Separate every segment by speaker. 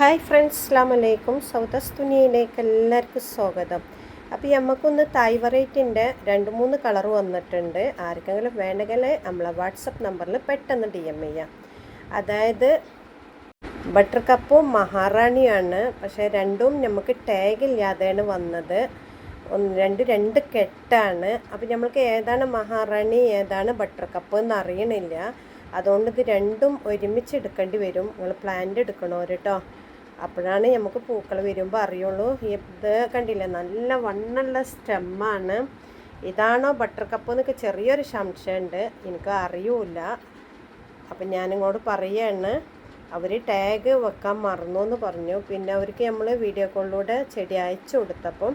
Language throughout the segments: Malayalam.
Speaker 1: ഹായ് ഫ്രണ്ട്സ്, അസ്സലാമു അലൈക്കും. സൗദസ് തുനിയയിലേക്ക് എല്ലാവർക്കും സ്വാഗതം. അപ്പോൾ നമുക്കൊന്ന് തായ് വെറൈറ്റിൻ്റെ 2-3 കളർ വന്നിട്ടുണ്ട്. ആർക്കെങ്കിലും വേണമെങ്കിൽ നമ്മളെ വാട്സപ്പ് നമ്പറിൽ പെട്ടെന്ന് DM ചെയ്യാം. അതായത് ബട്ടർ കപ്പും മഹാറാണിയാണ്, പക്ഷേ രണ്ടും നമുക്ക് ടാഗില്ലാതെയാണ് വന്നത്. രണ്ട് കെട്ടാണ്. അപ്പോൾ നമ്മൾക്ക് ഏതാണ് മഹാറാണി ഏതാണ് ബട്ടർ കപ്പ് എന്ന് അറിയണില്ല. അതുകൊണ്ട് ഇത് രണ്ടും ഒരുമിച്ച് എടുക്കേണ്ടി വരും. നിങ്ങൾ പ്ലാന്റ് എടുക്കണോ കേട്ടോ, അപ്പോഴാണ് നമുക്ക് പൂക്കൾ വരുമ്പോൾ അറിയുള്ളൂ. ഇത് കണ്ടില്ലേ, നല്ല വണ്ണുള്ള സ്റ്റെമ്മാണ്. ഇതാണോ ബട്ടർ കപ്പ് എന്നൊക്കെ ചെറിയൊരു സംശയമുണ്ട്, എനിക്ക് അറിയൂല. അപ്പം ഞാനിങ്ങോട്ട് പറയുകയാണ്, അവർ ടാഗ് വെക്കാൻ മറന്നു എന്ന് പറഞ്ഞു. പിന്നെ അവർക്ക് നമ്മൾ വീഡിയോ കോളിലൂടെ ചെടി അയച്ചു കൊടുത്തപ്പം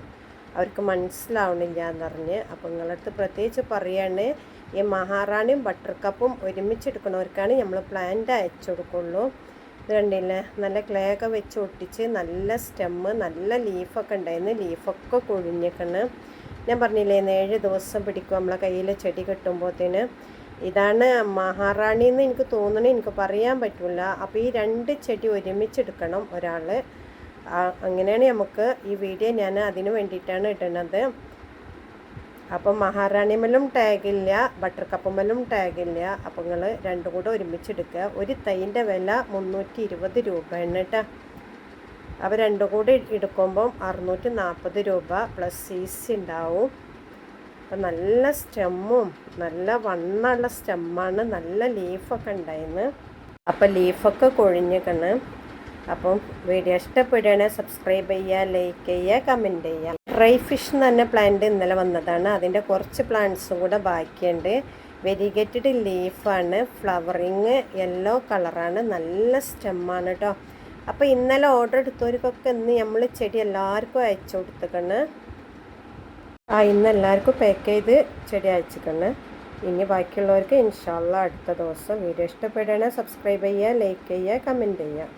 Speaker 1: അവർക്ക് മനസ്സിലാവണില്ല എന്ന് പറഞ്ഞ്. അപ്പോൾ നിങ്ങളടുത്ത് പ്രത്യേകിച്ച് പറയാണ്, ഈ മഹാറാണിയും ബട്ടർ കപ്പും ഒരുമിച്ചെടുക്കണവർക്കാണ് നമ്മൾ പ്ലാന്റ് അയച്ചു കൊടുക്കുള്ളൂ. ഇത് കണ്ടില്ലേ, നല്ല ക്ലേ ഒക്കെ വെച്ച് ഒട്ടിച്ച് നല്ല സ്റ്റെമ്മ്, നല്ല ലീഫൊക്കെ ഉണ്ടായിരുന്നു. ലീഫൊക്കെ കൊഴിഞ്ഞിക്കണ്. ഞാൻ പറഞ്ഞില്ലേ, 7 ദിവസം പിടിക്കും നമ്മളെ കയ്യിൽ ചെടി കിട്ടുമ്പോഴത്തേന്. ഇതാണ് മഹാറാണി എന്ന് എനിക്ക് തോന്നണേ, എനിക്ക് പറയാൻ പറ്റില്ല. അപ്പോൾ ഈ 2 ചെടി ഒരുമിച്ചെടുക്കണം ഒരാൾ. അങ്ങനെയാണ് നമുക്ക് ഈ വീഡിയോ ഞാൻ അതിന് വേണ്ടിയിട്ടാണ് ഇടുന്നത്. അപ്പം മഹാറാണിമേലും ടാഗില്ല, ബട്ടർ കപ്പുമേലും ടാഗില്ല. അപ്പോൾ നിങ്ങൾ രണ്ടും കൂടെ ഒരുമിച്ചെടുക്കുക. ഒരു തൈൻ്റെ വില 320 രൂപയാണ് കേട്ടോ. അപ്പോൾ രണ്ടും കൂടി എടുക്കുമ്പം 640 രൂപ പ്ലസ് CC ഉണ്ടാവും. അപ്പം നല്ല സ്റ്റെമ്മും നല്ല വണ്ണമുള്ള സ്റ്റെമ്മാണ്, നല്ല ലീഫൊക്കെ ഉണ്ടായിരുന്നു. അപ്പം ലീഫൊക്കെ കൊഴിഞ്ഞിക്കണ്. അപ്പം വീഡിയോ ഇഷ്ടപ്പെടുകയാണെങ്കിൽ സബ്സ്ക്രൈബ് ചെയ്യുക, ലൈക്ക് ചെയ്യുക, കമൻറ്റ് ചെയ്യുക. ഡ്രൈ ഫിഷ് എന്ന് പറഞ്ഞ പ്ലാന്റ് ഇന്നലെ വന്നതാണ്. അതിൻ്റെ കുറച്ച് പ്ലാന്റ്സും കൂടെ ബാക്കിയുണ്ട്. വെരിഗേറ്റഡ് ലീഫാണ്, ഫ്ലവറിങ് യെല്ലോ കളറാണ്, നല്ല സ്റ്റെമ്മാണ് കേട്ടോ. അപ്പോൾ ഇന്നലെ ഓർഡർ എടുത്തവർക്കൊക്കെ ഇന്ന് നമ്മൾ ചെടി എല്ലാവർക്കും അയച്ചു കൊടുത്തേക്കണ്. ഇന്ന് എല്ലാവർക്കും പാക്ക് ചെയ്ത് ചെടി അയച്ചിക്കണ്. ഇനി ബാക്കിയുള്ളവർക്ക് ഇൻഷാ അല്ലാഹ് അടുത്ത ദിവസം. വീഡിയോ ഇഷ്ടപ്പെടുകയാണെങ്കിൽ സബ്സ്ക്രൈബ് ചെയ്യുക, ലൈക്ക് ചെയ്യുക, കമൻറ്റ് ചെയ്യുക.